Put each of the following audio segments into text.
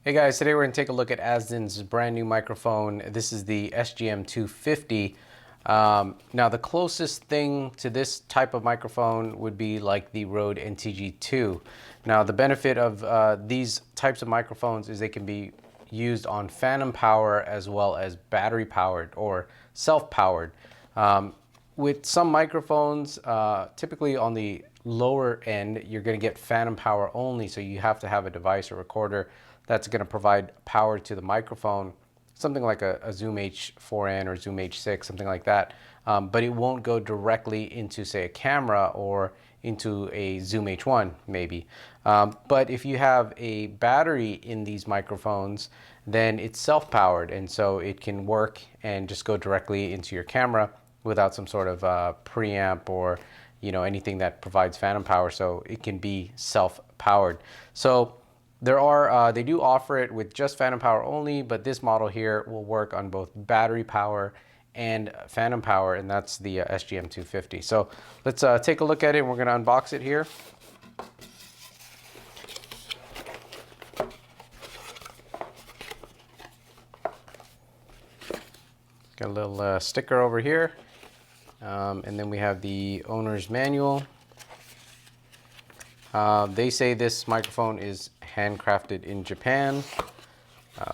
Hey guys, today we're going to take a look at Azden's brand new microphone. This is the SGM-250. Now the closest thing to this type of microphone would be like the Rode NTG-2. Now the benefit of these types of microphones is they can be used on phantom power as well as battery powered or self-powered. With some microphones, typically on the lower end, you're going to get phantom power only, so you have to have a device or recorder that's going to provide power to the microphone, something like a Zoom H4n or Zoom H6, something like that. But it won't go directly into, say, a camera or into a Zoom H1 maybe. But if you have a battery in these microphones, then it's self-powered, and so it can work and just go directly into your camera without some sort of preamp or anything that provides phantom power. So it can be self-powered. So they do offer it with just phantom power only, but this model here will work on both battery power and phantom power, and that's the SGM-250. So let's take a look at it, and we're going to unbox it here. Got a little sticker over here, and then we have the owner's manual. They say this microphone is handcrafted in Japan,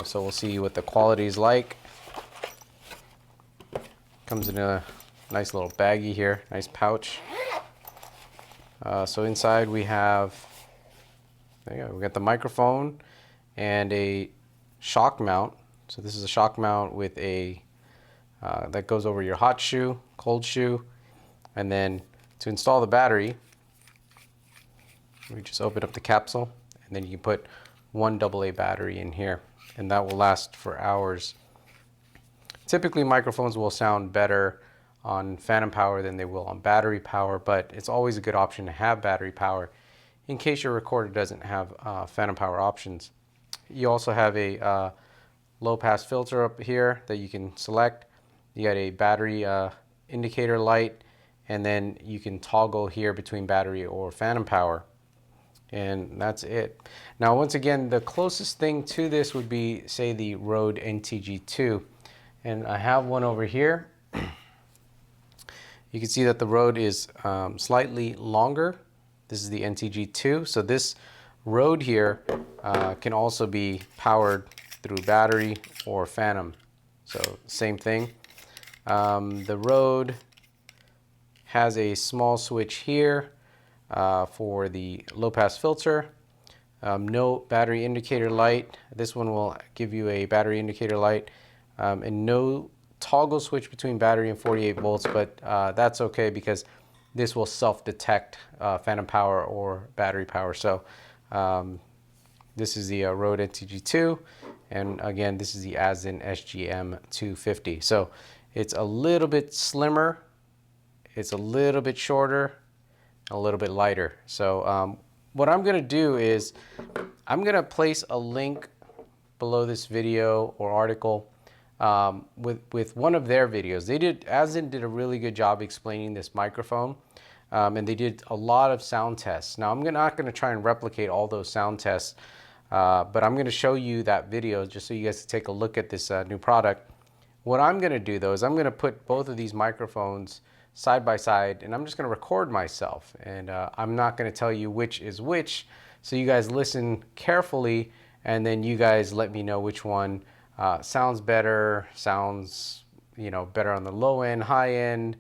so we'll see what the quality is like. Comes in a nice little baggie here, nice pouch. So inside we have, there you go, we got the microphone and a shock mount. So this is a shock mount with a that goes over your hot shoe, cold shoe, and then to install the battery, we just open up the capsule, and then you can put one AA battery in here, and that will last for hours. Typically microphones will sound better on phantom power than they will on battery power, but it's always a good option to have battery power in case your recorder doesn't have phantom power options. You also have a low pass filter up here that you can select. You got a battery indicator light, and then you can toggle here between battery or phantom power. And that's it. Now, once again, the closest thing to this would be, say, the Rode NTG-2. And I have one over here. You can see that the Rode is slightly longer. This is the NTG-2. So this Rode here can also be powered through battery or phantom. So same thing. The Rode has a small switch here for the low pass filter. No battery indicator light. This one will give you a battery indicator light, and no toggle switch between battery and 48 volts, but that's okay because this will self-detect phantom power or battery power. So this is the Rode NTG-2, and again, this is the Azden SGM-250. So it's a little bit slimmer, it's a little bit shorter, a little bit lighter. So what I'm going to do is I'm going to place a link below this video or article with one of their videos. Azden did a really good job explaining this microphone, and they did a lot of sound tests. Now I'm not going to try and replicate all those sound tests, but I'm going to show you that video just so you guys can take a look at this new product. What I'm going to do though is I'm going to put both of these microphones side by side, and I'm just going to record myself, and I'm not going to tell you which is which, so you guys listen carefully, and then you guys let me know which one sounds better, sounds better on the low end, high end,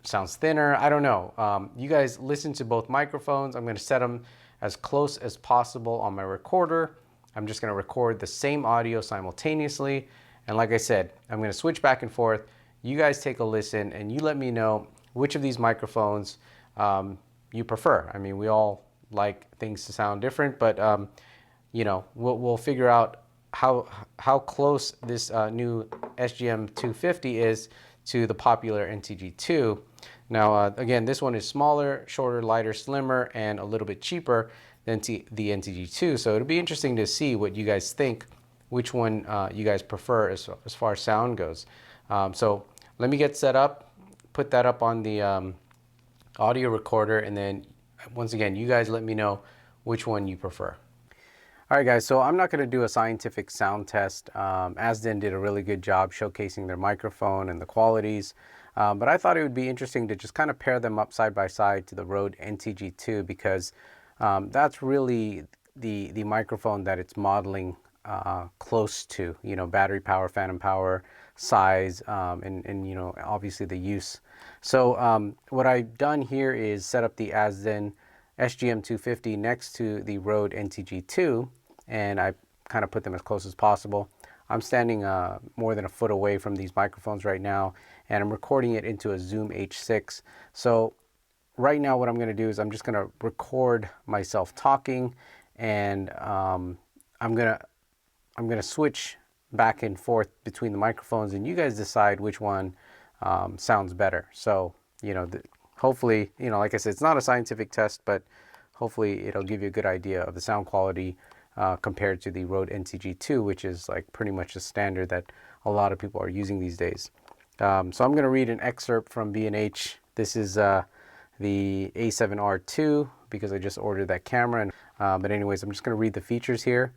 sounds thinner. I don't know. You guys listen to both microphones. I'm going to set them as close as possible on my recorder. I'm just going to record the same audio simultaneously, and like I said, I'm going to switch back and forth. You guys take a listen, and you let me know which of these microphones you prefer. I mean, we all like things to sound different, but we'll figure out how close this new SGM-250 is to the popular NTG-2. Now, again, this one is smaller, shorter, lighter, slimmer, and a little bit cheaper than the NTG-2. So it'll be interesting to see what you guys think, which one you guys prefer as far as sound goes. So let me get set up, put that up on the audio recorder, and then once again, you guys let me know which one you prefer. All right, guys, so I'm not going to do a scientific sound test. Azden did a really good job showcasing their microphone and the qualities, but I thought it would be interesting to just kind of pair them up side by side to the Rode NTG-2 because that's really the microphone that it's modeling close to, you know, battery power, phantom power, size, and you know, obviously the use. So what I've done here is set up the Azden SGM-250 next to the Rode NTG-2, and I kind of put them as close as possible. I'm standing more than a foot away from these microphones right now, and I'm recording it into a Zoom H6. So right now what I'm going to do is I'm just going to record myself talking, and I'm going to switch back and forth between the microphones, and you guys decide which one sounds better. So, you know, hopefully, you know, like I said, it's not a scientific test, but hopefully it'll give you a good idea of the sound quality compared to the Rode NTG-2, which is like pretty much the standard that a lot of people are using these days. So I'm going to read an excerpt from B&H. This is the A7R II because I just ordered that camera. But anyways, I'm just going to read the features here.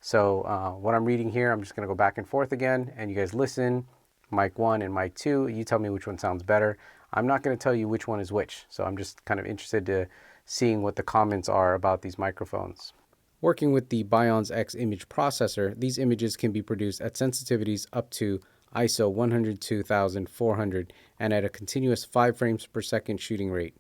So what I'm reading here, I'm just going to go back and forth again, and you guys listen. Mic 1 and mic 2, you tell me which one sounds better. I'm not going to tell you which one is which, so I'm just kind of interested to seeing what the comments are about these microphones. Working with the Bionz X image processor, these images can be produced at sensitivities up to ISO 102,400 and at a continuous 5 frames per second shooting rate.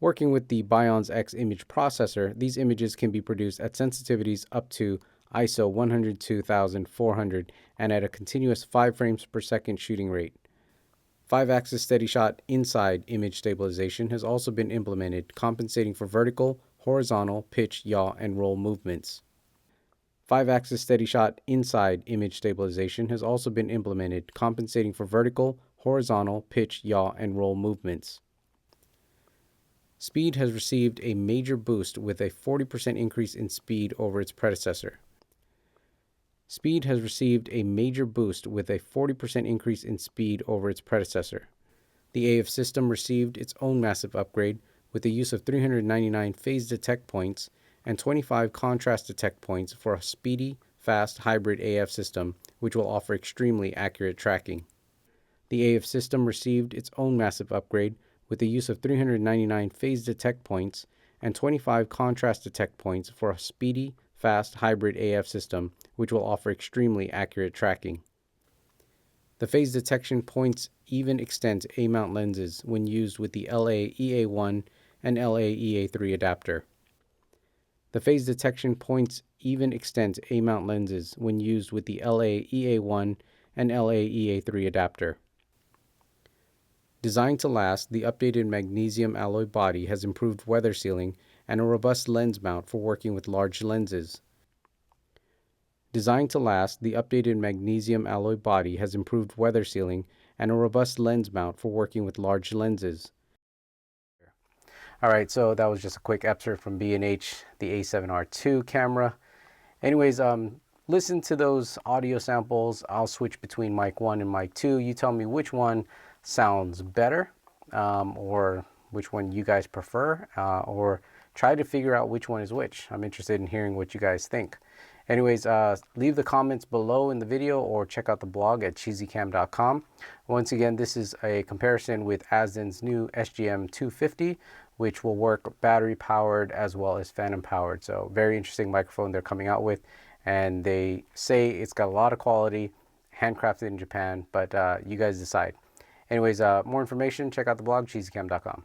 Working with the Bionz X image processor, these images can be produced at sensitivities up to ISO 102,400 and at a continuous 5 frames per second shooting rate. 5-axis steady shot inside image stabilization has also been implemented, compensating for vertical, horizontal, pitch, yaw, and roll movements. 5-axis steady shot inside image stabilization has also been implemented, compensating for vertical, horizontal, pitch, yaw, and roll movements. Speed has received a major boost with a 40% increase in speed over its predecessor. Speed has received a major boost with a 40% increase in speed over its predecessor. The AF system received its own massive upgrade with the use of 399 phase detect points and 25 contrast detect points for a speedy, fast hybrid AF system, which will offer extremely accurate tracking. The AF system received its own massive upgrade with the use of 399 phase detect points and 25 contrast detect points for a speedy, fast hybrid AF system, which will offer extremely accurate tracking. The phase detection points even extend to A-mount lenses when used with the LA-EA1 and LA-EA3 adapter. The phase detection points even extend to A-mount lenses when used with the LA-EA1 and LA-EA3 adapter. Designed to last, the updated magnesium alloy body has improved weather sealing and a robust lens mount for working with large lenses. Designed to last, the updated magnesium alloy body has improved weather sealing and a robust lens mount for working with large lenses. All right, so that was just a quick excerpt from B&H, the A7R II camera. Anyways, listen to those audio samples. I'll switch between mic 1 and mic 2. You tell me which one sounds better, or which one you guys prefer, or try to figure out which one is which. I'm interested in hearing what you guys think. Anyways, leave the comments below in the video or check out the blog at cheesycam.com. Once again, this is a comparison with Azden's new SGM-250, which will work battery powered as well as phantom powered. So very interesting microphone they're coming out with, and they say it's got a lot of quality, handcrafted in Japan, but you guys decide. Anyways, more information, check out the blog, cheesycam.com.